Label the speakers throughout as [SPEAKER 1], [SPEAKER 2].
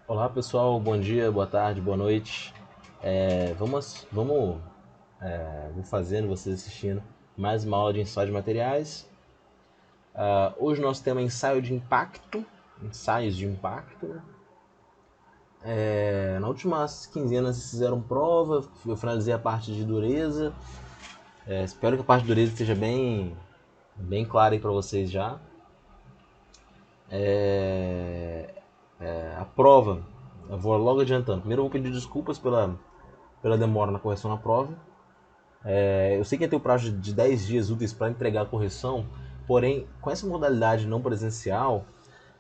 [SPEAKER 1] Olá pessoal, bom dia, boa tarde, boa noite. Vou fazendo, vocês assistindo mais uma aula de ensaio de materiais. Hoje o nosso tema é ensaio de impacto, ensaios de impacto. Né? Na última quinzena vocês fizeram prova, eu finalizei a parte de dureza. Espero que a parte de dureza esteja bem clara aí para vocês já. A prova, eu vou logo adiantando. Primeiro eu vou pedir desculpas pela demora na correção na prova. Eu sei que tem o prazo de 10 dias úteis para entregar a correção, porém, com essa modalidade não presencial,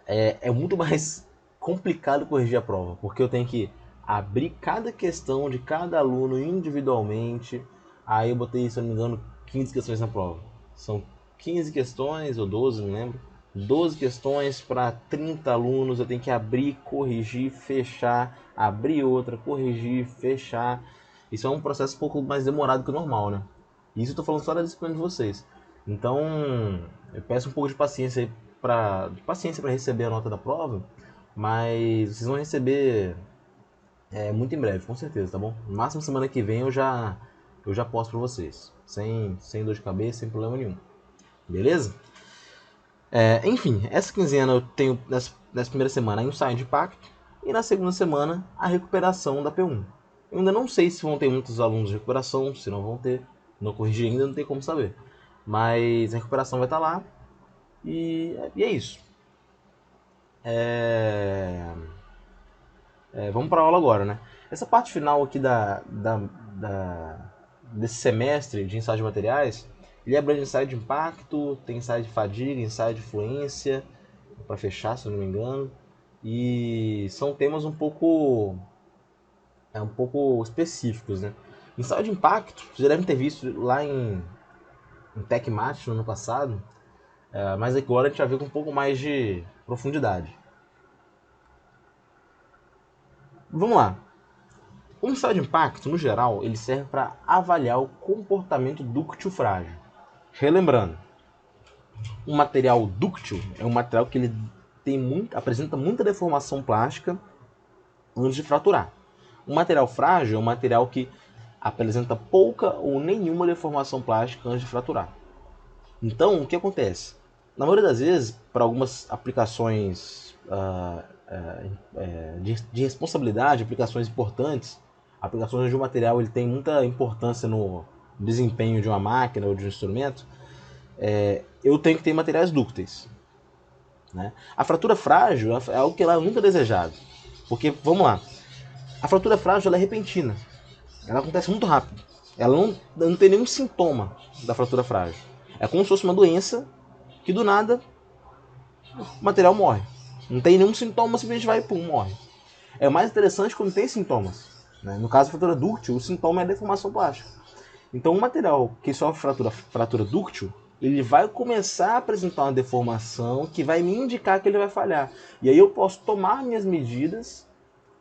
[SPEAKER 1] é muito mais complicado corrigir a prova, porque eu tenho que abrir cada questão de cada aluno individualmente. Aí eu botei, se eu não me engano, 15 questões na prova. São 15 questões, ou 12, não lembro. 12 questões para 30 alunos, eu tenho que abrir, corrigir, fechar, abrir outra, corrigir, fechar. Isso é um processo um pouco mais demorado que o normal, né? Isso eu tô falando só da disciplina de vocês. Então, eu peço um pouco de paciência aí para receber a nota da prova, mas vocês vão receber muito em breve, com certeza, tá bom? No máximo semana que vem eu já posto para vocês, sem dor de cabeça, sem problema nenhum. Beleza? Enfim, essa quinzena eu tenho nessa primeira semana a ensaio de impacto e na segunda semana a recuperação da P1. Eu ainda não sei se vão ter muitos alunos de recuperação, se não vão ter. Não corrigi ainda, não tem como saber. Mas a recuperação vai estar lá e é isso. É, vamos para a aula agora, né? Essa parte final aqui desse semestre de ensaio de materiais, ele abrange ensaio de impacto, tem ensaio de fadiga, ensaio de fluência, para fechar, se eu não me engano. E são temas um pouco específicos, né? Ensaio de impacto, vocês já devem ter visto lá em TechMat no ano passado, mas agora a gente vai ver com um pouco mais de profundidade. Vamos lá. O ensaio de impacto, no geral, ele serve para avaliar o comportamento dúctil frágil. Relembrando, um material dúctil é um material que ele apresenta muita deformação plástica antes de fraturar. Um material frágil é um material que apresenta pouca ou nenhuma deformação plástica antes de fraturar. Então, o que acontece? Na maioria das vezes, para algumas aplicações de responsabilidade, aplicações importantes, aplicações onde o material ele tem muita importância no desempenho de uma máquina ou de um instrumento, eu tenho que ter materiais dúcteis. Né? A fratura frágil é algo que ela é nunca desejado. Porque, vamos lá, a fratura frágil ela é repentina. Ela acontece muito rápido. Ela não tem nenhum sintoma da fratura frágil. É como se fosse uma doença que do nada o material morre. Não tem nenhum sintoma, simplesmente vai e pum, morre. É mais interessante quando tem sintomas. Né? No caso da fratura dúctil, o sintoma é a deformação plástica. Então, um material que sofre fratura dúctil, ele vai começar a apresentar uma deformação que vai me indicar que ele vai falhar. E aí eu posso tomar minhas medidas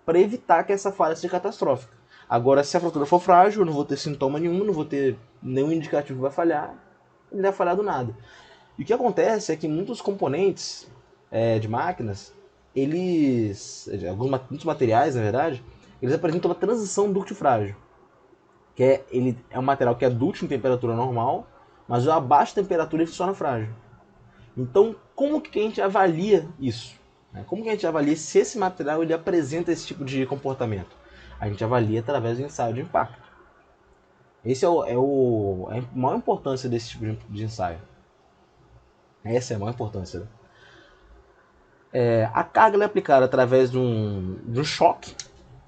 [SPEAKER 1] para evitar que essa falha seja catastrófica. Agora, se a fratura for frágil, eu não vou ter sintoma nenhum, não vou ter nenhum indicativo que vai falhar, ele vai falhar do nada. E o que acontece é que muitos componentes de máquinas, muitos materiais, na verdade, eles apresentam uma transição dúctil-frágil. Ele é um material que é dúctil em temperatura normal, mas a baixa temperatura ele funciona frágil. Então, como que a gente avalia isso? Como que a gente avalia se esse material ele apresenta esse tipo de comportamento? A gente avalia através do ensaio de impacto. Esse é a maior importância desse tipo de ensaio. Essa é a maior importância. Né? A carga é aplicada através de um choque,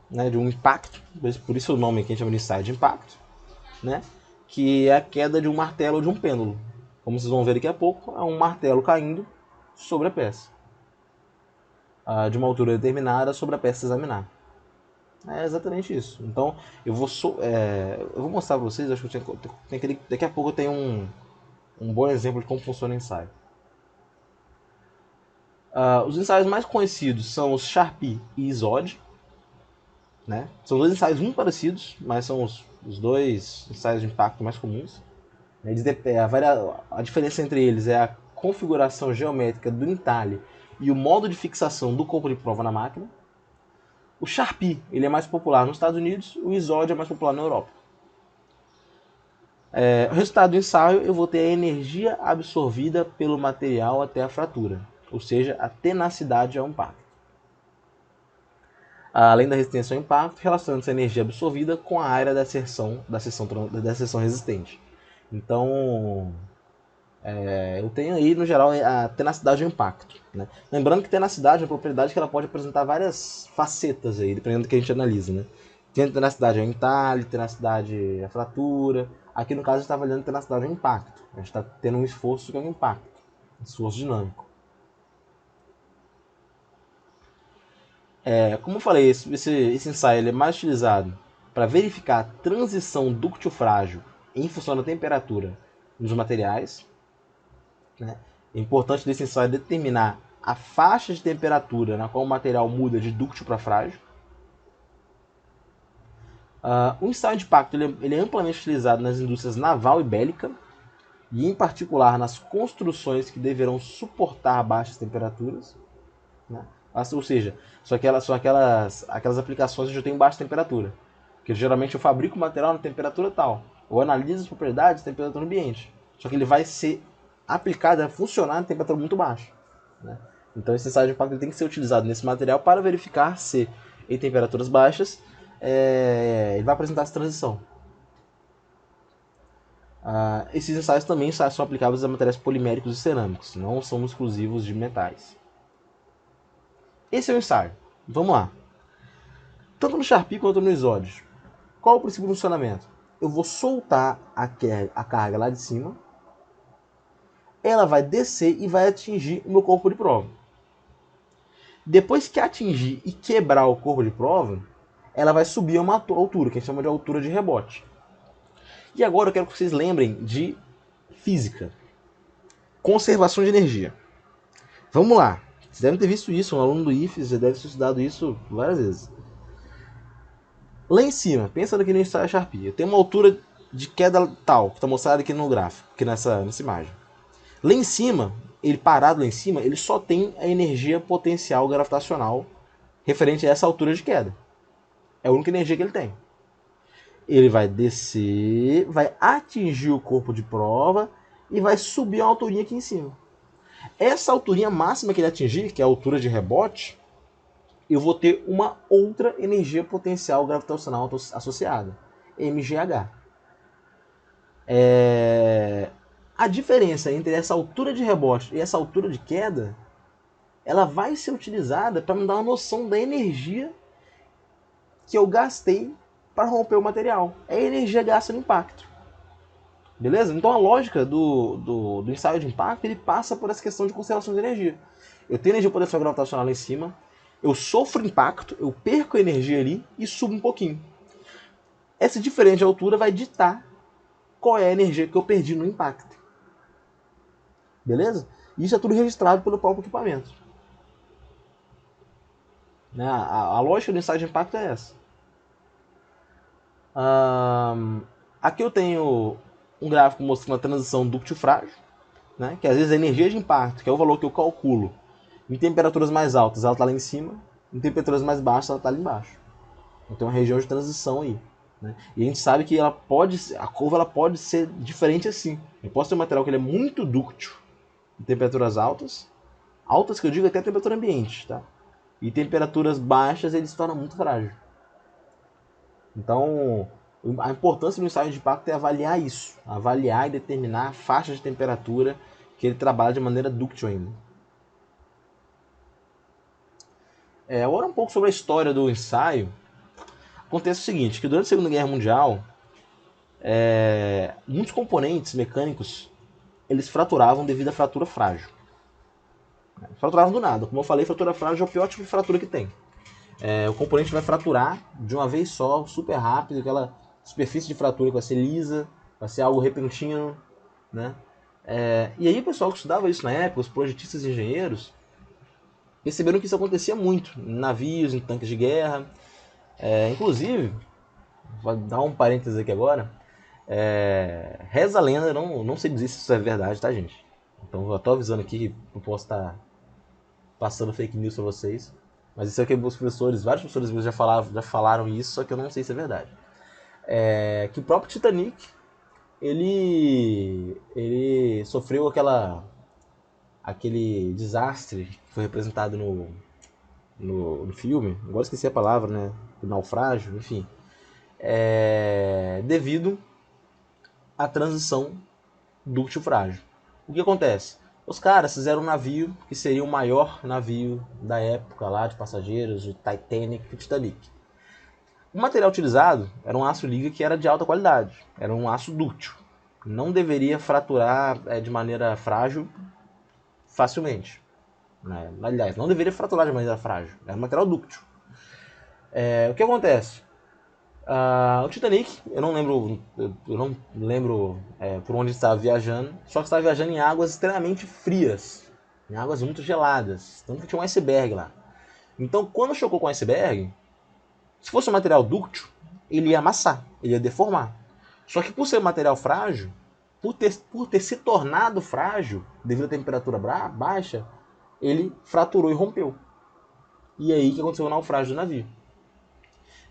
[SPEAKER 1] né, de um impacto, por isso o nome que a gente chama de ensaio de impacto, né, que é a queda de um martelo ou de um pêndulo. Como vocês vão ver daqui a pouco, é um martelo caindo sobre a peça, de uma altura determinada sobre a peça a examinar. É exatamente isso. Então, eu vou mostrar para vocês, acho que daqui a pouco eu tenho um bom exemplo de como funciona o ensaio. Os ensaios mais conhecidos são os Sharpie e Isod. Né? São dois ensaios muito parecidos, mas são os dois ensaios de impacto mais comuns. A diferença entre eles é a configuração geométrica do entalhe e o modo de fixação do corpo de prova na máquina. O Sharpie, ele é mais popular nos Estados Unidos, o ISOD é mais popular na Europa. O resultado do ensaio, eu vou ter a energia absorvida pelo material até a fratura, ou seja, a tenacidade ao impacto. Além da resistência ao impacto, relacionando-se a energia absorvida com a área da seção resistente. Então, eu tenho aí, no geral, a tenacidade ao impacto. Né? Lembrando que tenacidade é uma propriedade que ela pode apresentar várias facetas, aí, dependendo do que a gente analisa. Né? Tem tenacidade ao entalhe, tenacidade à fratura. Aqui, no caso, a gente está avaliando tenacidade ao impacto. A gente está tendo um esforço que é um impacto, um esforço dinâmico. Como eu falei, esse ensaio ele é mais utilizado para verificar a transição dúctil-frágil em função da temperatura nos materiais. Né? É importante desse ensaio determinar a faixa de temperatura na qual o material muda de dúctil para frágil. O ensaio de impacto ele é amplamente utilizado nas indústrias naval e bélica, e em particular nas construções que deverão suportar baixas temperaturas. Né? Ou seja, são aquelas aplicações onde eu tenho baixa temperatura. Porque geralmente eu fabrico o material na temperatura tal, ou analiso as propriedades da temperatura ambiente. Só que ele vai ser aplicado a funcionar em temperatura muito baixa. Né? Então esse ensaio de impacto tem que ser utilizado nesse material para verificar se em temperaturas baixas ele vai apresentar essa transição. Esses ensaios também são aplicáveis a materiais poliméricos e cerâmicos, não são exclusivos de metais. Esse é o ensaio. Vamos lá. Tanto no Sharpie quanto no ISOD. Qual é o princípio do funcionamento? Eu vou soltar a carga lá de cima, ela vai descer e vai atingir o meu corpo de prova. Depois que atingir e quebrar o corpo de prova, ela vai subir a uma altura, que a gente chama de altura de rebote. E agora eu quero que vocês lembrem de física. Conservação de energia. Vamos lá. Vocês devem ter visto isso, um aluno do IFES já deve ter estudado isso várias vezes. Lá em cima, pensando aqui no ensaio Sharpie, eu tenho uma altura de queda tal, que está mostrado aqui no gráfico, aqui nessa imagem. Lá em cima, ele parado lá em cima, ele só tem a energia potencial gravitacional referente a essa altura de queda. É a única energia que ele tem. Ele vai descer, vai atingir o corpo de prova e vai subir uma alturinha aqui em cima. Essa alturinha máxima que ele atingir, que é a altura de rebote, eu vou ter uma outra energia potencial gravitacional associada, mgh. A diferença entre essa altura de rebote e essa altura de queda, ela vai ser utilizada para me dar uma noção da energia que eu gastei para romper o material. É a energia gasta no impacto. Beleza? Então a lógica do ensaio de impacto, ele passa por essa questão de conservação de energia. Eu tenho energia potencial gravitacional lá em cima, eu sofro impacto, eu perco energia ali e subo um pouquinho. Essa diferença de altura vai ditar qual é a energia que eu perdi no impacto. Beleza? Isso é tudo registrado pelo próprio equipamento. Né? A lógica do ensaio de impacto é essa. Aqui eu tenho um gráfico mostrando a transição dúctil-frágil, né? Que às vezes a energia de impacto, que é o valor que eu calculo, em temperaturas mais altas ela está lá em cima, em temperaturas mais baixas ela está ali embaixo. Então é uma região de transição aí. Né? E a gente sabe que a curva ela pode ser diferente assim. Eu posso ter um material que ele é muito dúctil em temperaturas altas, altas que eu digo até a temperatura ambiente, tá? E temperaturas baixas ele se torna muito frágil. Então, a importância do ensaio de impacto é avaliar isso, avaliar e determinar a faixa de temperatura que ele trabalha de maneira dúctil ainda. Agora um pouco sobre a história do ensaio. Acontece o seguinte, que durante a Segunda Guerra Mundial, muitos componentes mecânicos eles fraturavam devido à fratura frágil. Fraturavam do nada. Como eu falei, fratura frágil é o pior tipo de fratura que tem. O componente vai fraturar de uma vez só, super rápido, aquela superfície de fratura que vai ser lisa, vai ser algo repentino, né? E aí o pessoal que estudava isso na época, os projetistas e engenheiros, perceberam que isso acontecia muito em navios, em tanques de guerra. Inclusive, vou dar um parênteses aqui agora, reza a lenda, não sei dizer se isso é verdade, tá, gente? Então eu tô avisando aqui que eu posso estar passando fake news para vocês. Mas isso é o que os professores, vários professores meus já falaram isso, só que eu não sei se é verdade. Que o próprio Titanic, ele sofreu aquele desastre que foi representado no filme, agora esqueci a palavra, né? O naufrágio, enfim. Devido à transição ductil-frágil. O que acontece? Os caras fizeram um navio que seria o maior navio da época lá de passageiros, o Titanic e o Titanic. O material utilizado era um aço liga que era de alta qualidade, era um aço dúctil. Não deveria fraturar de maneira frágil facilmente. Né? Aliás, não deveria fraturar de maneira frágil, era um material dúctil. O que acontece? O Titanic, eu não lembro por onde estava viajando, só que estava viajando em águas extremamente frias, em águas muito geladas, tanto que tinha um iceberg lá. Então, quando chocou com o iceberg, se fosse um material dúctil, ele ia amassar, ele ia deformar. Só que por ser um material frágil, por ter se tornado frágil devido à temperatura baixa, ele fraturou e rompeu. E aí que aconteceu o naufrágio do navio.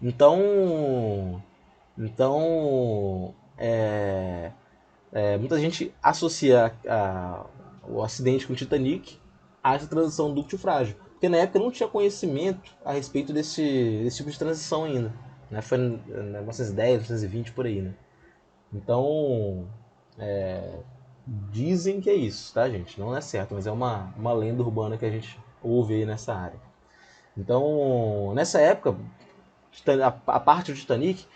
[SPEAKER 1] Então muita gente associa o acidente com o Titanic a essa transição dúctil-frágil. Porque na época não tinha conhecimento a respeito desse tipo de transição ainda. Né? Foi em 1910, 1920 por aí. Né? Então, dizem que é isso, tá, gente? Não é certo, mas é uma lenda urbana que a gente ouve aí nessa área. Então, nessa época, a parte do Titanic,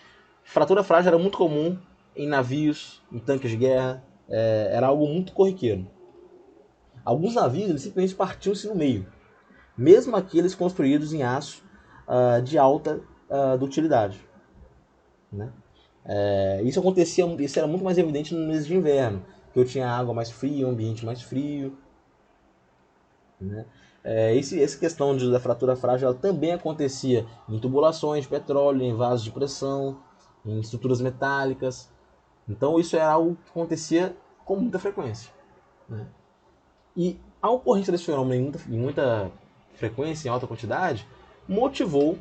[SPEAKER 1] fratura frágil era muito comum em navios, em tanques de guerra, era algo muito corriqueiro. Alguns navios eles simplesmente partiam-se no meio, mesmo aqueles construídos em aço de alta dutilidade. Né? Isso era muito mais evidente nos meses de inverno, que eu tinha água mais fria, um ambiente mais frio. Né? Essa questão da fratura frágil ela também acontecia em tubulações de petróleo, em vasos de pressão, em estruturas metálicas. Então isso era algo que acontecia com muita frequência. Né? E a ocorrência desse fenômeno em muita frequência, em alta quantidade, motivou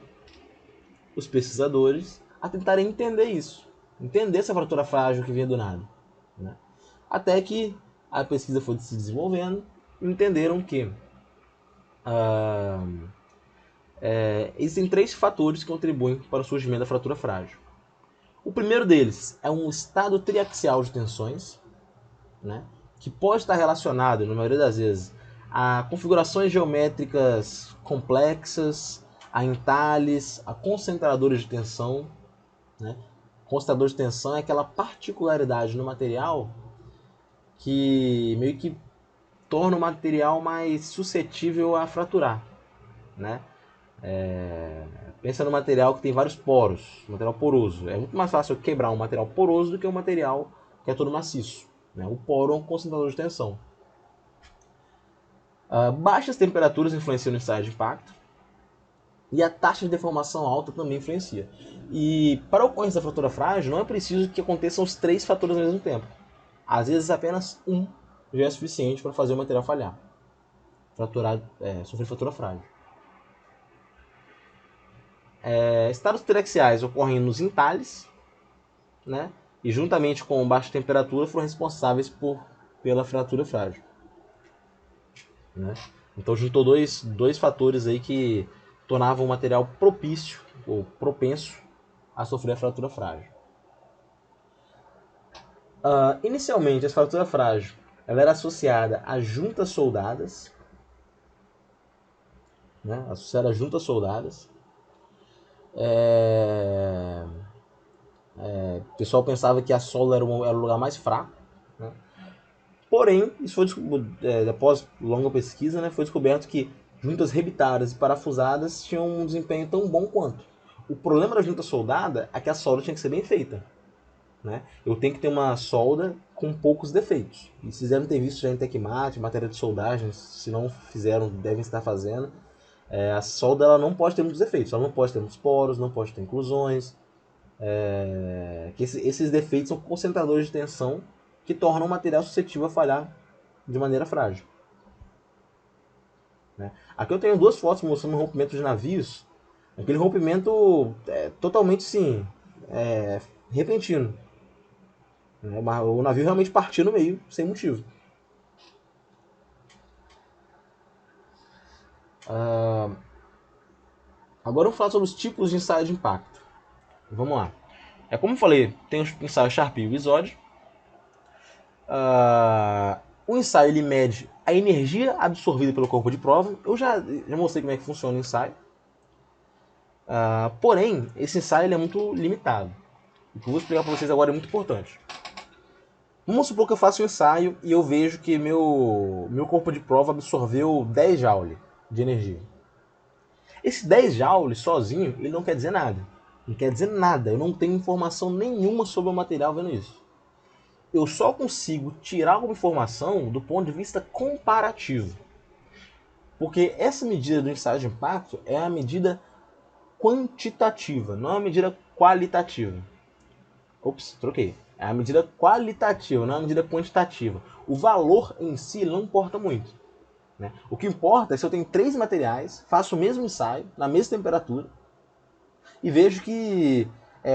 [SPEAKER 1] os pesquisadores a tentarem entender isso. Entender essa fratura frágil que vinha do nada. Né? Até que a pesquisa foi se desenvolvendo e entenderam que existem 3 fatores que contribuem para o surgimento da fratura frágil. O primeiro deles é um estado triaxial de tensões, né, que pode estar relacionado, na maioria das vezes, a configurações geométricas complexas, a entalhes, a concentradores de tensão. Né? Concentrador de tensão é aquela particularidade no material que meio que torna o material mais suscetível a fraturar. Né? Pensa no material que tem vários poros, material poroso. É muito mais fácil quebrar um material poroso do que um material que é todo maciço. Né? O poro é um concentrador de tensão. Baixas temperaturas influenciam no estágio de impacto e a taxa de deformação alta também influencia. E para a ocorrência da fratura frágil, não é preciso que aconteçam os 3 fatores ao mesmo tempo. Às vezes apenas um já é suficiente para fazer o material falhar, sofrer fratura frágil. Estados triaxiais ocorrem nos entalhes, né? E juntamente com baixa temperatura foram responsáveis pela fratura frágil. Né? Então juntou dois fatores aí que tornavam o material propício ou propenso a sofrer a fratura frágil. Inicialmente, a fratura frágil ela era associada a juntas soldadas, né? Associada a juntas soldadas. O pessoal pensava que a solda era o lugar mais fraco. Né? Porém, isso foi após longa pesquisa, né, foi descoberto que juntas rebitadas e parafusadas tinham um desempenho tão bom quanto. O problema da junta soldada é que a solda tinha que ser bem feita. Né? Eu tenho que ter uma solda com poucos defeitos. E se devem ter visto já em Tecmate, matéria de soldagem, se não fizeram, devem estar fazendo. A solda ela não pode ter muitos defeitos. Ela não pode ter muitos poros, não pode ter inclusões. Esses defeitos são concentradores de tensão que tornam o material suscetível a falhar de maneira frágil. né? Aqui eu tenho duas fotos mostrando um rompimento de navios. Aquele rompimento totalmente, sim, repentino. Né? O navio realmente partiu no meio, sem motivo. Agora vamos falar sobre os tipos de ensaio de impacto. Vamos lá. Como eu falei, tem o ensaio Sharp e o ISOD. O ensaio ele mede a energia absorvida pelo corpo de prova. Eu já mostrei como é que funciona o ensaio. Porém, esse ensaio ele é muito limitado. O que eu vou explicar para vocês agora é muito importante. Vamos supor que eu faço um ensaio e eu vejo que meu corpo de prova absorveu 10 joules de energia. Esse 10 joules sozinho, ele não quer dizer nada. Não quer dizer nada. Eu não tenho informação nenhuma sobre o material vendo isso. Eu só consigo tirar alguma informação do ponto de vista comparativo. Porque essa medida do ensaio de impacto é a medida quantitativa, não é uma medida qualitativa. Ops, troquei. É a medida qualitativa, não é a medida quantitativa. O valor em si não importa muito. Né? O que importa é se eu tenho 3 materiais, faço o mesmo ensaio, na mesma temperatura, e vejo que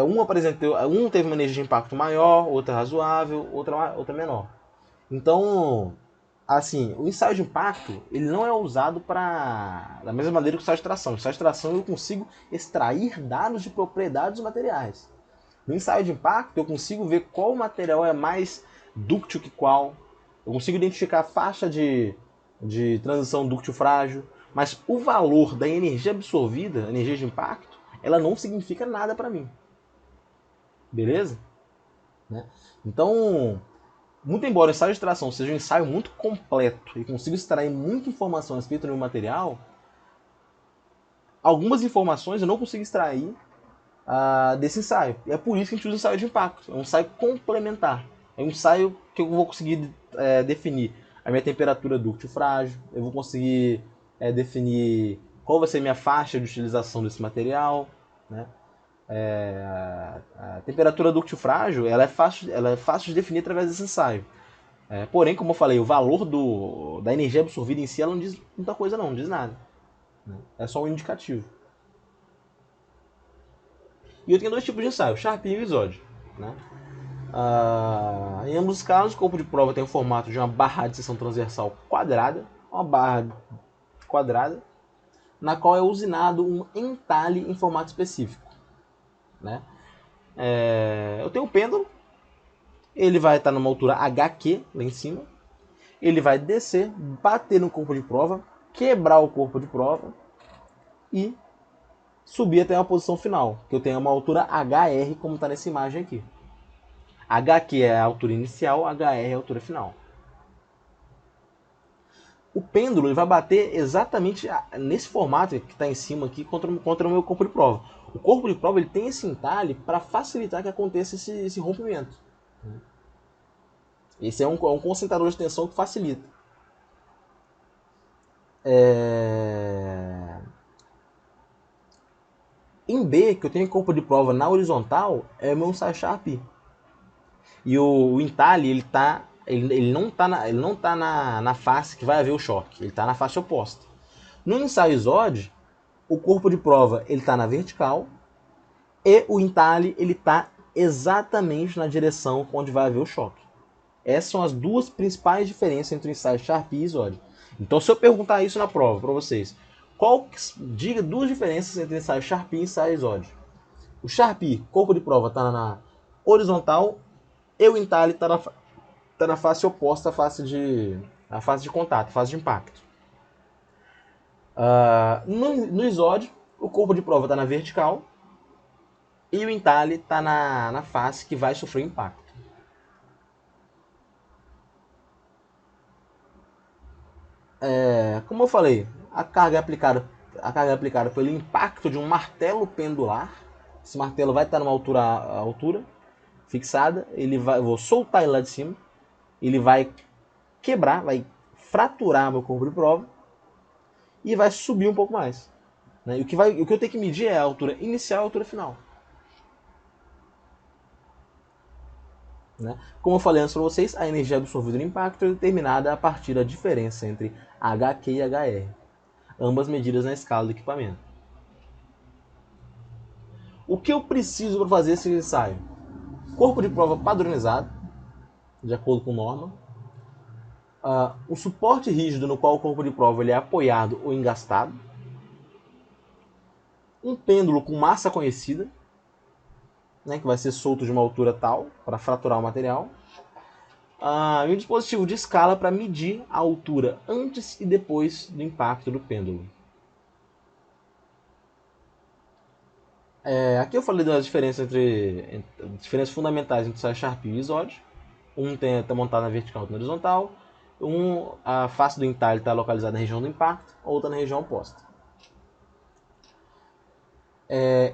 [SPEAKER 1] um teve uma energia de impacto maior, outra razoável, outra menor. Então, assim, o ensaio de impacto ele não é usado da mesma maneira que o ensaio de tração. No ensaio de tração eu consigo extrair dados de propriedades dos materiais. No ensaio de impacto eu consigo ver qual material é mais dúctil que qual. Eu consigo identificar a faixa de transição dúctil frágil. Mas o valor da energia absorvida, energia de impacto, ela não significa nada para mim. Beleza? Né? Então, muito embora o ensaio de tração seja um ensaio muito completo e consiga extrair muita informação a respeito do meu material, algumas informações eu não consigo extrair desse ensaio. E é por isso que a gente usa o ensaio de impacto. É um ensaio complementar. É um ensaio que eu vou conseguir definir a minha temperatura dúctil frágil, eu vou conseguir definir qual vai ser a minha faixa de utilização desse material, né? A temperatura dúctil frágil ela é fácil de definir através desse ensaio. Porém, como eu falei, o valor da energia absorvida em si ela não diz muita coisa não diz nada. Né? É só um indicativo. E eu tenho 2 tipos de ensaio, Sharp e ISOD. Né? Em ambos os casos, o corpo de prova tem o formato de uma barra de seção transversal quadrada, uma barra quadrada, na qual é usinado um entalhe em formato específico. Né? Eu tenho um pêndulo, ele vai estar numa altura HQ lá em cima, ele vai descer, bater no corpo de prova, quebrar o corpo de prova e subir até uma posição final, que eu tenho uma altura HR, como está nessa imagem aqui. HQ é a altura inicial, HR é a altura final. O pêndulo ele vai bater exatamente nesse formato que está em cima aqui contra o meu corpo de prova. O corpo de prova ele tem esse entalhe para facilitar que aconteça esse rompimento. Esse é um concentrador de tensão que facilita. Em B, que eu tenho corpo de prova na horizontal, é o meu ensaio Sharp. E o entalhe, ele não está na face que vai haver o choque, ele está na face oposta. No ensaio ISOD, o corpo de prova ele está na vertical e o entalhe ele está exatamente na direção onde vai haver o choque. Essas são as 2 principais diferenças entre o ensaio Sharp e ISOD. Então, se eu perguntar isso na prova para vocês, diga 2 diferenças entre o ensaio Sharp e ensaio ISOD. O Sharp, corpo de prova, está na horizontal e o entalhe está na face oposta à face de contato, face de impacto. No ISOD, o corpo de prova está na vertical e o entalhe está na face que vai sofrer impacto. Como eu falei, a carga é aplicada pelo impacto de um martelo pendular. Esse martelo vai estar numa altura fixada. Eu vou soltar ele lá de cima. Ele vai quebrar, vai fraturar meu corpo de prova e vai subir um pouco mais. Né? O que eu tenho que medir é a altura inicial e a altura final. Né? Como eu falei antes para vocês, a energia absorvida no impacto é determinada a partir da diferença entre HQ e HR. ambas medidas na escala do equipamento. O que eu preciso para fazer esse ensaio? Corpo de prova padronizado, de acordo com norma. O suporte rígido no qual o corpo de prova ele é apoiado ou engastado. Um pêndulo com massa conhecida, né, que vai ser solto de uma altura tal para fraturar o material. E um dispositivo de escala para medir a altura antes e depois do impacto do pêndulo. Aqui eu falei das diferenças diferenças fundamentais entre o Sharp e o ISOD. Um está montado na vertical e na horizontal. A face do entalhe está localizada na região do impacto, a outra na região oposta.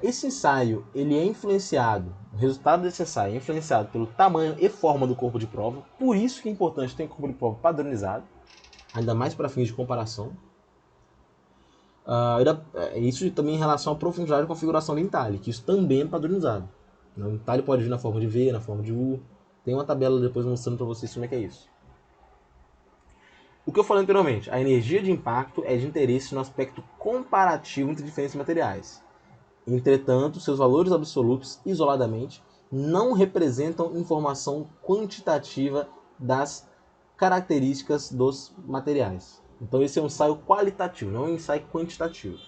[SPEAKER 1] Esse ensaio ele é influenciado, o resultado desse ensaio é influenciado pelo tamanho e forma do corpo de prova. Por isso que é importante ter um corpo de prova padronizado, ainda mais para fins de comparação. Isso também em relação à profundidade de configuração do entalhe, que isso também é padronizado. O entalhe pode vir na forma de V, na forma de U. Tem uma tabela depois mostrando para vocês como é que é isso. O que eu falei anteriormente, a energia de impacto é de interesse no aspecto comparativo entre diferentes materiais. Entretanto, seus valores absolutos, isoladamente, não representam informação quantitativa das características dos materiais. Então esse é um ensaio qualitativo, não é um ensaio quantitativo.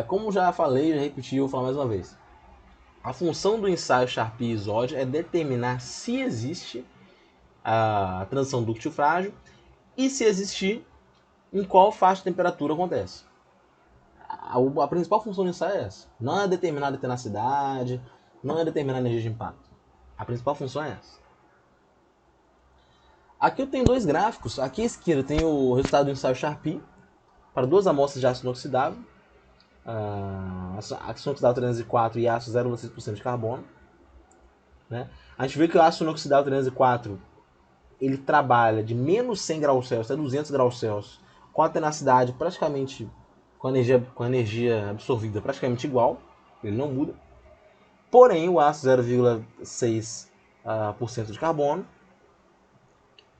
[SPEAKER 1] Como já falei, já repeti, vou falar mais uma vez. A função do ensaio Sharp e ISOD é determinar se existe a transição dúctil-frágil e, se existir, em qual faixa de temperatura acontece. A principal função do ensaio é essa. Não é determinar a tenacidade, não é determinar a energia de impacto. A principal função é essa. Aqui eu tenho dois gráficos. Aqui à esquerda tem o resultado do ensaio Sharp para duas amostras de ácido inoxidável. Ácido inoxidável 304 e ácido 0,6% de carbono. Né? A gente vê que o ácido inoxidável 304 ele trabalha de menos 100 graus Celsius até 200 graus Celsius com a tenacidade praticamente, com a energia absorvida praticamente igual, ele não muda. Porém, o ácido 0,6% de carbono,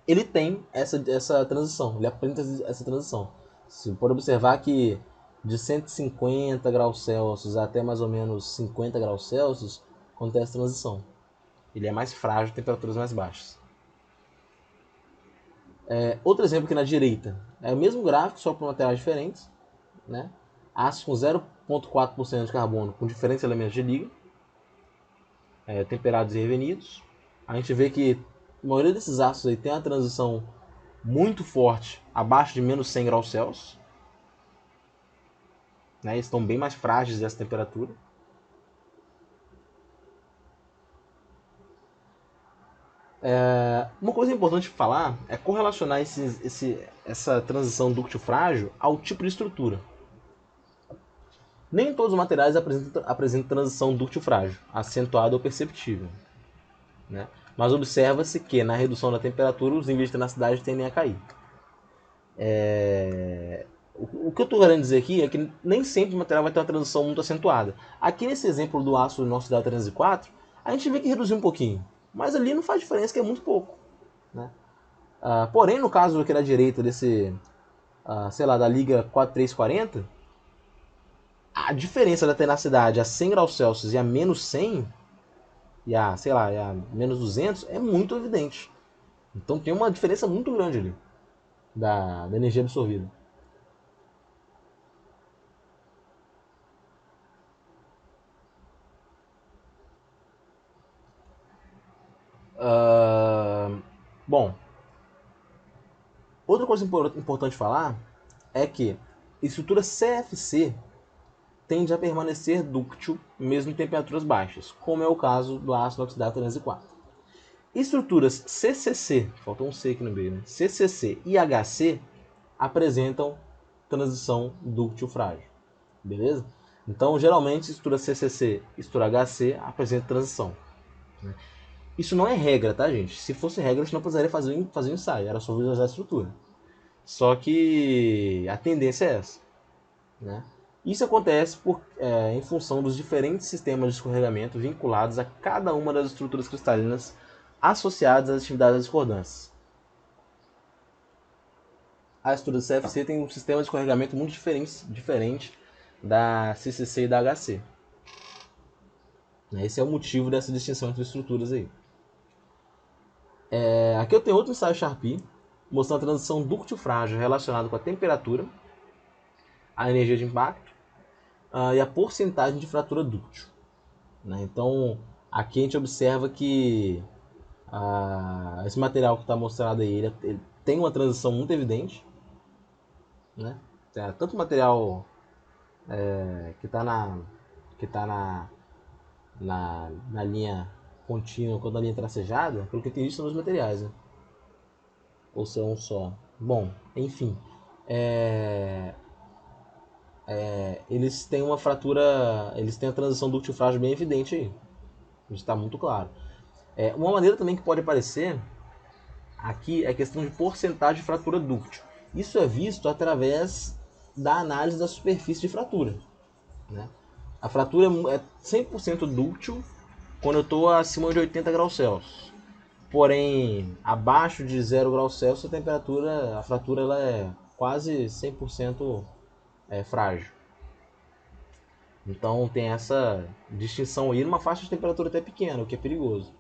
[SPEAKER 1] ele tem essa transição, ele apresenta essa transição. Você pode observar que de 150 graus Celsius até mais ou menos 50 graus Celsius acontece a transição. Ele é mais frágil a temperaturas mais baixas. Outro exemplo aqui na direita é o mesmo gráfico, só para materiais diferentes, né? Aço com 0,4% de carbono com diferentes elementos de liga, temperados e revenidos. A gente vê que a maioria desses aços aí tem uma transição muito forte abaixo de menos 100 graus Celsius. Né? Eles estão bem mais frágeis dessa temperatura. Uma coisa importante de falar é correlacionar essa transição dúctil-frágil ao tipo de estrutura. Nem todos os materiais apresentam transição dúctil-frágil, acentuada ou perceptível. Né? Mas observa-se que na redução da temperatura os níveis de tenacidade tendem a cair. O que eu estou querendo dizer aqui é que nem sempre o material vai ter uma transição muito acentuada. Aqui nesse exemplo do aço inoxidável 304, a gente vê que reduziu um pouquinho. Mas ali não faz diferença, que é muito pouco. Né? Porém, no caso aqui da direita desse, da liga 4340, a diferença da tenacidade a 100 graus Celsius e a menos 100, e a menos 200, é muito evidente. Então tem uma diferença muito grande ali da energia absorvida. Bom, outra coisa importante falar é que estrutura CFC tende a permanecer dúctil mesmo em temperaturas baixas, como é o caso do ácido inoxidável 304. Estruturas CCC, faltou um C aqui no meio, né? CCC e HC apresentam transição dúctil-frágil, beleza? Então, geralmente, estrutura CCC e estrutura HC apresentam transição. Né? Isso não é regra, tá, gente? Se fosse regra, a gente não precisaria fazer um ensaio, era só visualizar a estrutura. Só que a tendência é essa. Né? Isso acontece em função dos diferentes sistemas de escorregamento vinculados a cada uma das estruturas cristalinas associadas às atividades discordantes. A estrutura do CFC tem um sistema de escorregamento muito diferente da CCC e da HC. Esse é o motivo dessa distinção entre estruturas aí. Aqui eu tenho outro ensaio Charpy, mostrando a transição dúctil-frágil relacionada com a temperatura, a energia de impacto e a porcentagem de fratura dúctil. Então, aqui a gente observa que esse material que está mostrado aí, ele tem uma transição muito evidente. Tanto o material que está na linha contínua quanto na linha tracejada, pelo que eu entendi, são dois materiais, ou são um só. Bom, enfim, eles têm uma fratura, eles têm a transição dúctil-frágil bem evidente aí, isso está muito claro. Uma maneira também que pode aparecer aqui é a questão de porcentagem de fratura dúctil. Isso é visto através da análise da superfície de fratura. A fratura é 100% dúctil quando eu estou acima de 80 graus Celsius. Porém, abaixo de 0 graus Celsius, a fratura ela é quase 100% frágil. Então tem essa distinção aí numa faixa de temperatura até pequena, o que é perigoso.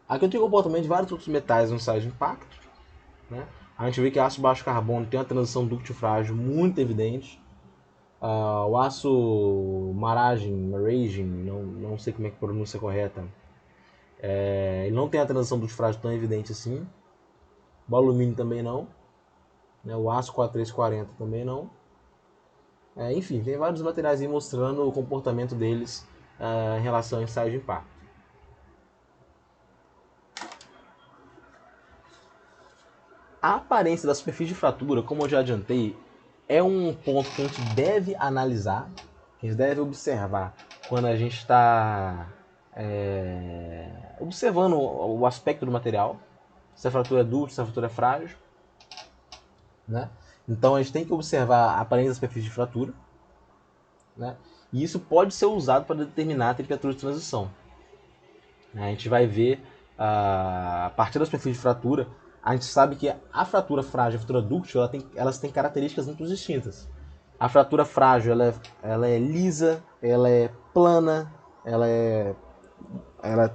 [SPEAKER 1] Aqui eu tenho o comportamento de vários outros metais no ensaio de impacto. A gente vê que aço baixo carbono tem uma transição dúctil-frágil muito evidente. O aço maragem, não sei como é que a pronúncia correta, ele não tem a transição dúctil-frágil tão evidente assim. O alumínio também não. O aço 4340 também não. Enfim, tem vários materiais aí mostrando o comportamento deles em relação ao ensaio de impacto. A aparência da superfície de fratura, como eu já adiantei, é um ponto que a gente deve analisar, que a gente deve observar quando a gente está observando o aspecto do material, se a fratura é dúctil, se a fratura é frágil. Então a gente tem que observar a aparência da superfície de fratura, e isso pode ser usado para determinar a temperatura de transição. A gente vai ver, a partir da superfície de fratura, a gente sabe que a fratura frágil e a fratura dúctil elas têm características muito distintas. A fratura frágil ela é lisa, ela é plana, ela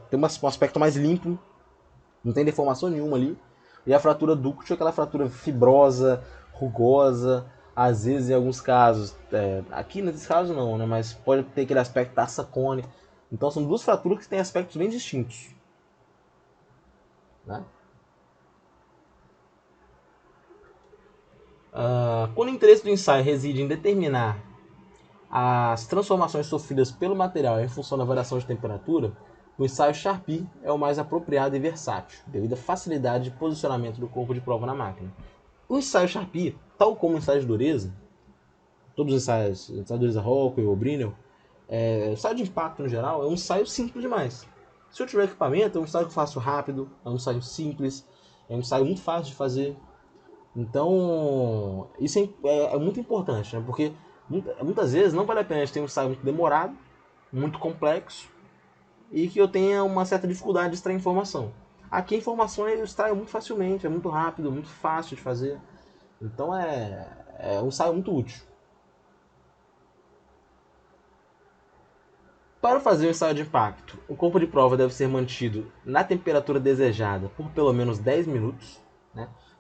[SPEAKER 1] tem um aspecto mais limpo, não tem deformação nenhuma ali. E a fratura dúctil é aquela fratura fibrosa, rugosa, às vezes em alguns casos, aqui nesse caso não, mas pode ter aquele aspecto taça-cone. Então são duas fraturas que têm aspectos bem distintos. Quando o interesse do ensaio reside em determinar as transformações sofridas pelo material em função da variação de temperatura, o ensaio Charpy é o mais apropriado e versátil, devido à facilidade de posicionamento do corpo de prova na máquina. O ensaio Charpy, tal como o ensaio de dureza, todos os ensaios, o ensaio de dureza Rockwell ou Brinell, o ensaio de impacto no geral é um ensaio simples demais. Se eu tiver equipamento, é um ensaio que eu faço rápido, é um ensaio simples, é um ensaio muito fácil de fazer. Então, isso é muito importante, porque muitas vezes não vale a pena a gente ter um ensaio muito demorado, muito complexo, e que eu tenha uma certa dificuldade de extrair informação. Aqui a informação eu extraio muito facilmente, é muito rápido, muito fácil de fazer. Então é um ensaio muito útil. Para fazer o ensaio de impacto, o corpo de prova deve ser mantido na temperatura desejada por pelo menos 10 minutos.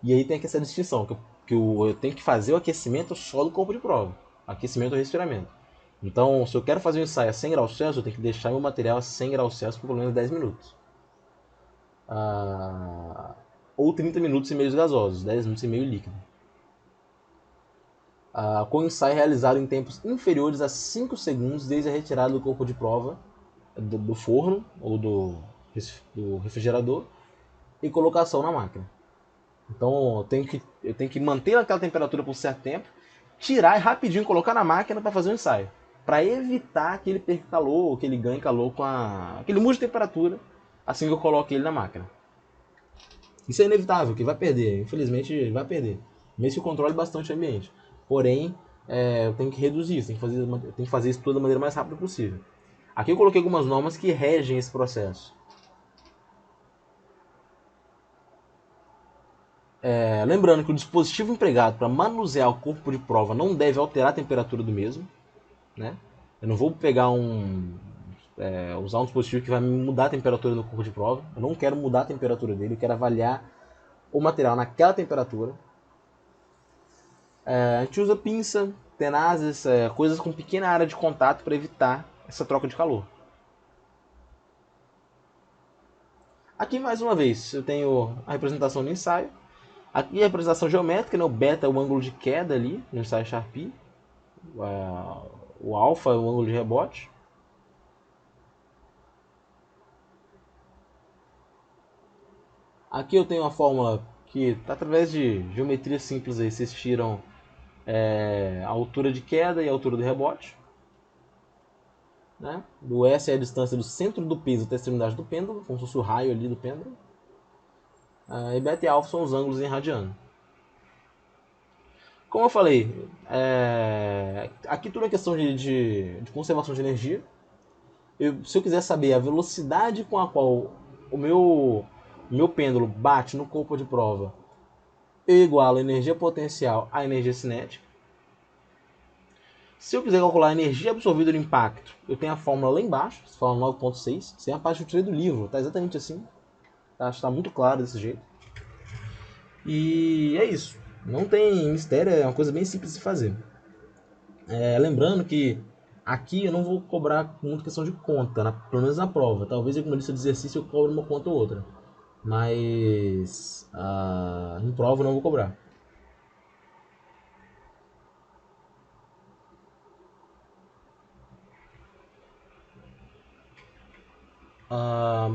[SPEAKER 1] E aí tem aqui essa distinção, que eu tenho que fazer o aquecimento só do corpo de prova. Aquecimento ou resfriamento. Então, se eu quero fazer um ensaio a 100 graus Celsius, eu tenho que deixar meu material a 100 graus Celsius por pelo menos 10 minutos. Ou 30 minutos em meios gasosos, 10 minutos em meio líquido. Com o ensaio realizado em tempos inferiores a 5 segundos desde a retirada do corpo de prova do forno ou do refrigerador e colocação na máquina. Então eu tenho que manter aquela temperatura por certo tempo, tirar e rapidinho colocar na máquina para fazer o ensaio. Para evitar que ele perca calor, que ele ganhe calor que ele mude de temperatura assim que eu coloque ele na máquina. Isso é inevitável, que vai perder. Infelizmente vai perder. Mesmo que eu controle bastante o ambiente. Porém, eu tenho que reduzir isso, tenho que fazer isso tudo da maneira mais rápida possível. Aqui eu coloquei algumas normas que regem esse processo. Lembrando que o dispositivo empregado para manusear o corpo de prova não deve alterar a temperatura do mesmo, né? Eu não vou pegar usar um dispositivo que vai mudar a temperatura do corpo de prova. Eu não quero mudar a temperatura dele, eu quero avaliar o material naquela temperatura. A gente usa pinça, tenazes, coisas com pequena área de contato para evitar essa troca de calor. Aqui, mais uma vez, eu tenho a representação do ensaio. Aqui a representação geométrica, né? O beta é o ângulo de queda ali no ensaio Charpy. O alfa é o ângulo de rebote. Aqui eu tenho uma fórmula que, através de geometria simples, aí, vocês tiram a altura de queda e a altura do rebote. Né? Do S é a distância do centro do peso até a extremidade do pêndulo, como se fosse o raio ali do pêndulo. E beta e alfa são os ângulos em radiano. Como eu falei, aqui tudo é questão de conservação de energia. Se eu quiser saber a velocidade com a qual o meu pêndulo bate no corpo de prova, eu igualo a energia potencial à energia cinética. Se eu quiser calcular a energia absorvida do impacto, eu tenho a fórmula lá embaixo, fórmula 9.6. Isso é a parte que eu tirei do livro, tá exatamente assim. Está muito claro desse jeito. E é isso. Não tem mistério, é uma coisa bem simples de fazer. Lembrando que aqui eu não vou cobrar muito questão de conta, pelo menos na prova. Talvez como lista de exercício eu cobre uma conta ou outra. Mas em prova eu não vou cobrar.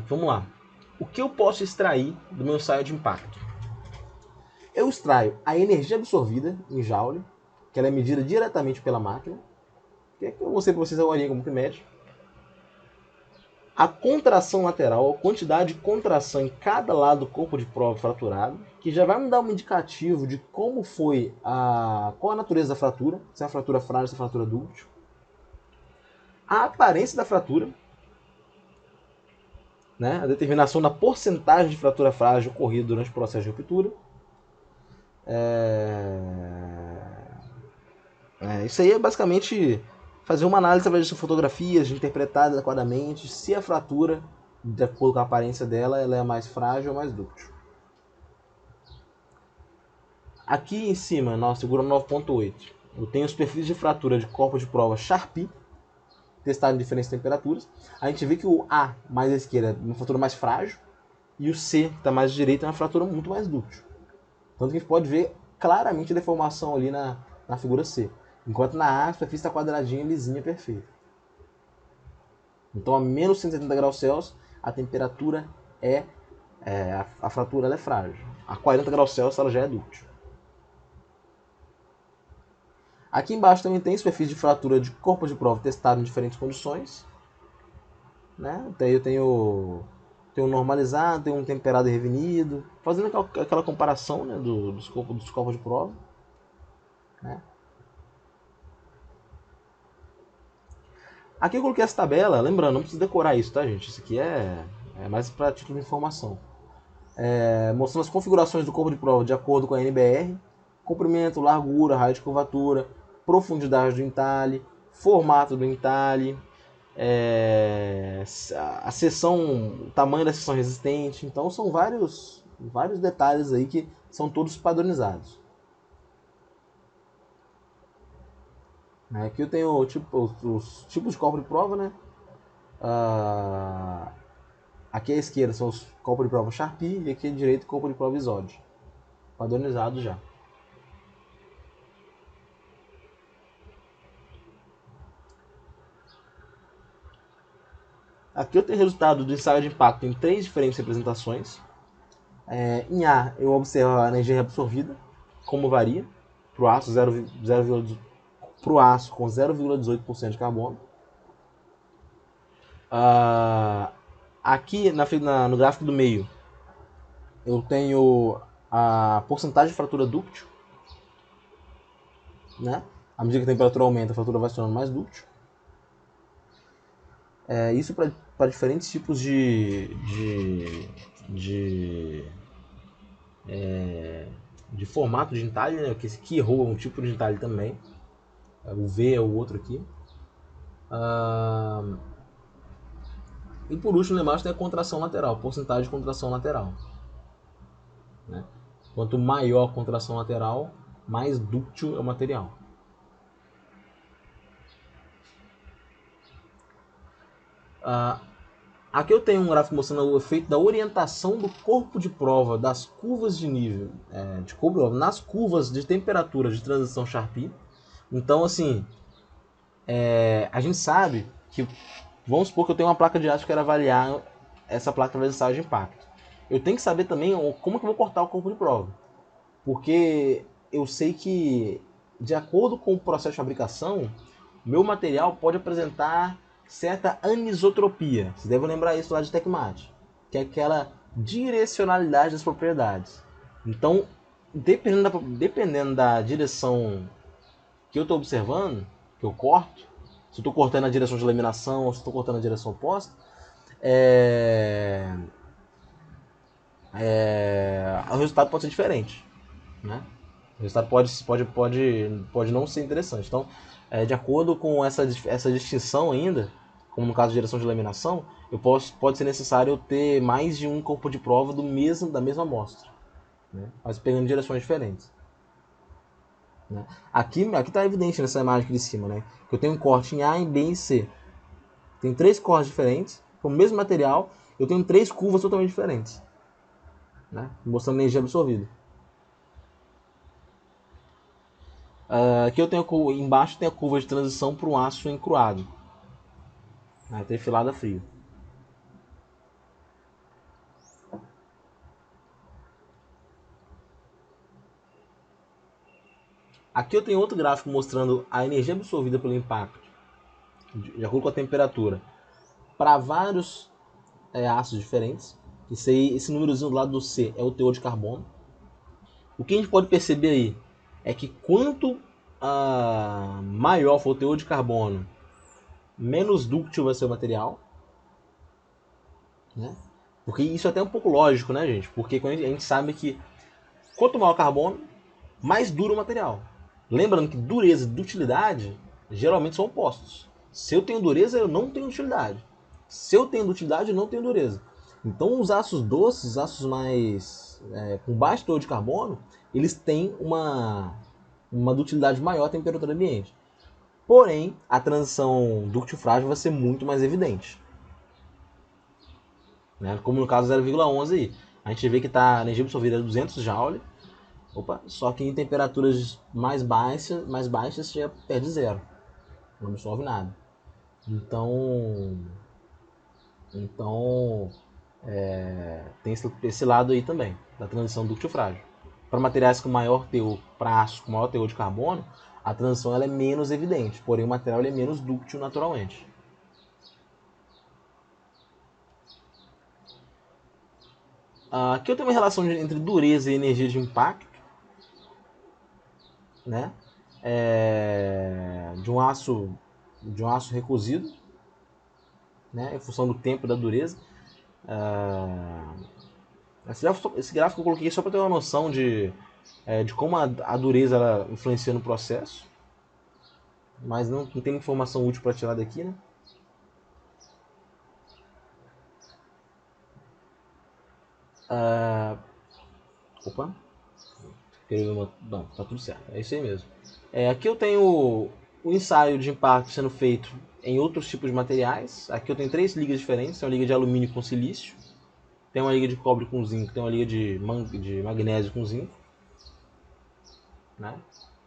[SPEAKER 1] Vamos lá. O que eu posso extrair do meu ensaio de impacto? Eu extraio a energia absorvida em Joule, que ela é medida diretamente pela máquina, que eu mostrei para vocês agora como que mede. A contração lateral, a quantidade de contração em cada lado do corpo de prova fraturado, que já vai me dar um indicativo de como foi qual a natureza da fratura, se é uma fratura frágil, se é uma fratura dúctil. A aparência da fratura, né? A determinação da porcentagem de fratura frágil ocorrida durante o processo de ruptura. Isso aí é basicamente fazer uma análise através de fotografias, de interpretar adequadamente se a fratura, de acordo com a aparência dela, ela é mais frágil ou mais dúctil. Aqui em cima, na figura 9.8, eu tenho os perfis de fratura de corpo de prova Charpy, testado em diferentes temperaturas. A gente vê que o A, mais à esquerda, é uma fratura mais frágil, e o C, que está mais à direita, é uma fratura muito mais dúctil. Tanto que a gente pode ver claramente a deformação ali na figura C. Enquanto na A, a superfície está quadradinha, lisinha, perfeita. Então, a menos 170 graus Celsius, a temperatura a fratura ela é frágil. A 40 graus Celsius, ela já é dúctil. Aqui embaixo também tem superfície de fratura de corpo de prova testado em diferentes condições. Né? Então, eu tenho um normalizado, tenho um temperado e revenido, fazendo aquela comparação, né, dos corpos de prova. Né? Aqui eu coloquei essa tabela, lembrando, não precisa decorar isso, tá, gente? Isso aqui é mais para título de informação. Mostrando as configurações do corpo de prova de acordo com a NBR, comprimento, largura, raio de curvatura, profundidade do entalhe, formato do entalhe, a seção, o tamanho da seção resistente. Então são vários detalhes aí que são todos padronizados. Aqui eu tenho os tipos de corpo de prova, né? Aqui à esquerda são os corpos de prova Charpy e aqui à direita o corpo de prova Isode. Padronizado já. Aqui eu tenho o resultado do ensaio de impacto em 3 diferentes representações. Em A eu observo a energia absorvida, como varia, para o aço, com 0,18% de carbono. Aqui no gráfico do meio eu tenho a porcentagem de fratura dúctil. Né? À medida que a temperatura aumenta, a fratura vai se tornando mais dúctil. Isso para diferentes tipos de formato de entalhe, né? Que esse keyhole é um tipo de entalhe também. O V é o outro aqui. E por último, lá embaixo tem a contração lateral, porcentagem de contração lateral. Né? Quanto maior a contração lateral, mais dúctil é o material. Aqui eu tenho um gráfico mostrando o efeito da orientação do corpo de prova das curvas de nível, nas curvas de temperatura de transição Charpy. Então, assim, a gente sabe que, vamos supor que eu tenho uma placa de aço que eu quero avaliar essa placa transversal de impacto. Eu tenho que saber também como que eu vou cortar o corpo de prova. Porque eu sei que, de acordo com o processo de fabricação, meu material pode apresentar certa anisotropia. Vocês devem lembrar isso lá de TecMat, que é aquela direcionalidade das propriedades. Então, dependendo da direção que eu estou observando, que eu corto, se eu estou cortando na direção de laminação ou se estou cortando na direção oposta, o resultado pode ser diferente. Né? O resultado pode não ser interessante. Então, de acordo com essa distinção ainda, como no caso de direção de laminação, pode ser necessário eu ter mais de um corpo de prova da mesma amostra, né? Mas pegando direções diferentes. Né? Aqui está evidente nessa imagem aqui de cima, né? Que eu tenho um corte em A, em B e em C. Tem 3 cortes diferentes, com o mesmo material, eu tenho 3 curvas totalmente diferentes. Né? Mostrando a energia absorvida. Aqui eu tenho embaixo tem a curva de transição para um aço encruado, trifilado a frio. Aqui eu tenho outro gráfico mostrando a energia absorvida pelo impacto, de acordo com a temperatura, para vários ácidos diferentes. Esse númerozinho do lado do C é o teor de carbono. O que a gente pode perceber aí é que quanto maior for o teor de carbono, menos dúctil vai ser o material. Né? Porque isso é até um pouco lógico, né, gente? Porque a gente sabe que quanto maior o carbono, mais duro o material. Lembrando que dureza e dutilidade geralmente são opostos. Se eu tenho dureza, eu não tenho dutilidade. Se eu tenho dutilidade, eu não tenho dureza. Então, os aços doces, os aços mais com baixo teor de carbono, eles têm uma dutilidade maior à temperatura ambiente. Porém, a transição dúctil-frágil vai ser muito mais evidente. Né? Como no caso 0,11 aí. A gente vê que a energia absorvida é 200 Joule. Só que em temperaturas mais baixas já perde zero. Não absorve nada. Então tem esse lado aí também, da transição dúctil-frágil. Para materiais com maior teor, para aços com maior teor de carbono, a transição ela é menos evidente, porém o material ele é menos dúctil naturalmente. Aqui eu tenho uma relação entre dureza e energia de impacto, né? De um aço recozido, né? Em função do tempo e da dureza. Esse gráfico eu coloquei só para ter uma noção de como a dureza ela influencia no processo, mas não tem informação útil para tirar daqui, né? Opa, não, tá tudo certo, é isso aí mesmo. Aqui eu tenho o ensaio de impacto sendo feito em outros tipos de materiais. Aqui eu tenho 3 ligas diferentes, tem uma liga de alumínio com silício, tem uma liga de cobre com zinco, tem uma liga de magnésio com zinco, né?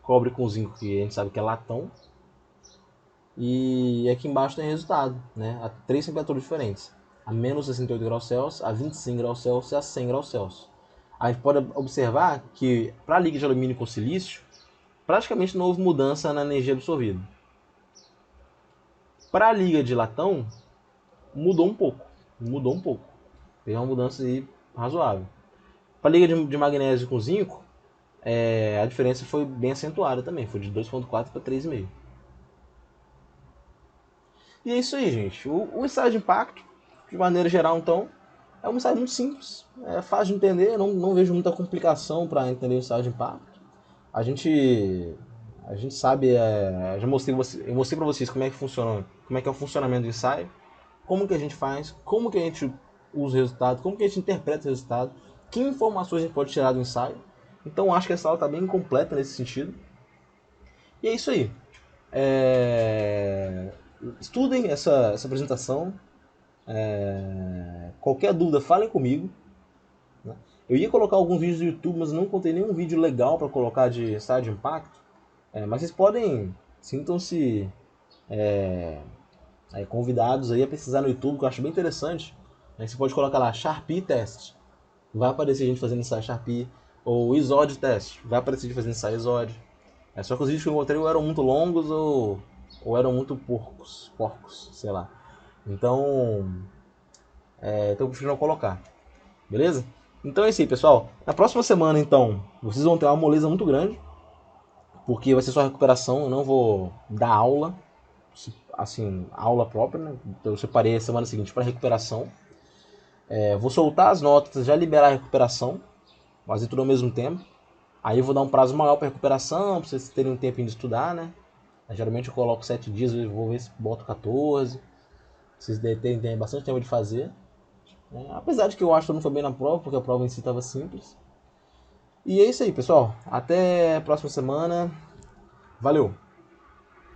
[SPEAKER 1] Cobre com zinco que a gente sabe que é latão. E aqui embaixo tem resultado, né? A 3 temperaturas diferentes, a menos 68 graus Celsius, a 25 graus Celsius e a 100 graus Celsius. A gente pode observar que para a liga de alumínio com silício, praticamente não houve mudança na energia absorvida. Para a liga de latão, mudou um pouco. Teve uma mudança aí razoável. Para a liga de magnésio com zinco, a diferença foi bem acentuada também. Foi de 2,4 para 3,5. E é isso aí, gente. O ensaio de impacto, de maneira geral, então, é um ensaio muito simples. É fácil de entender, não vejo muita complicação para entender o ensaio de impacto. A gente sabe, eu mostrei para vocês como é que funciona, como é que é o funcionamento do ensaio, como que a gente faz, como que a gente usa o resultado, como que a gente interpreta o resultado, que informações a gente pode tirar do ensaio. Então acho que essa aula está bem completa nesse sentido. E é isso aí. Estudem essa apresentação. Qualquer dúvida, falem comigo. Né? Eu ia colocar alguns vídeos do YouTube, mas não contei nenhum vídeo legal para colocar de ensaio de impacto. Mas vocês podem, sintam-se convidados aí a pesquisar no YouTube, que eu acho bem interessante. Você pode colocar lá Sharpie Test, vai aparecer gente fazendo ensaio Sharpie, ou ISOD Test, vai aparecer gente fazendo ensaio ISOD. Só que os vídeos que eu encontrei ou eram muito longos ou eram muito porcos, sei lá. Então eu prefiro não colocar, beleza? Então é isso aí, pessoal. Na próxima semana, então, vocês vão ter uma moleza muito grande, porque vai ser só recuperação, eu não vou dar aula, assim, aula própria, né? Então eu separei a semana seguinte para recuperação. Vou soltar as notas, já liberar a recuperação, fazer tudo ao mesmo tempo. Aí eu vou dar um prazo maior para recuperação, para vocês terem um tempinho de estudar, né? Geralmente eu coloco 7 dias, eu vou ver se boto 14. Vocês têm bastante tempo de fazer. Apesar de que eu acho que eu não foi bem na prova, porque a prova em si estava simples. E é isso aí, pessoal. Até a próxima semana. Valeu!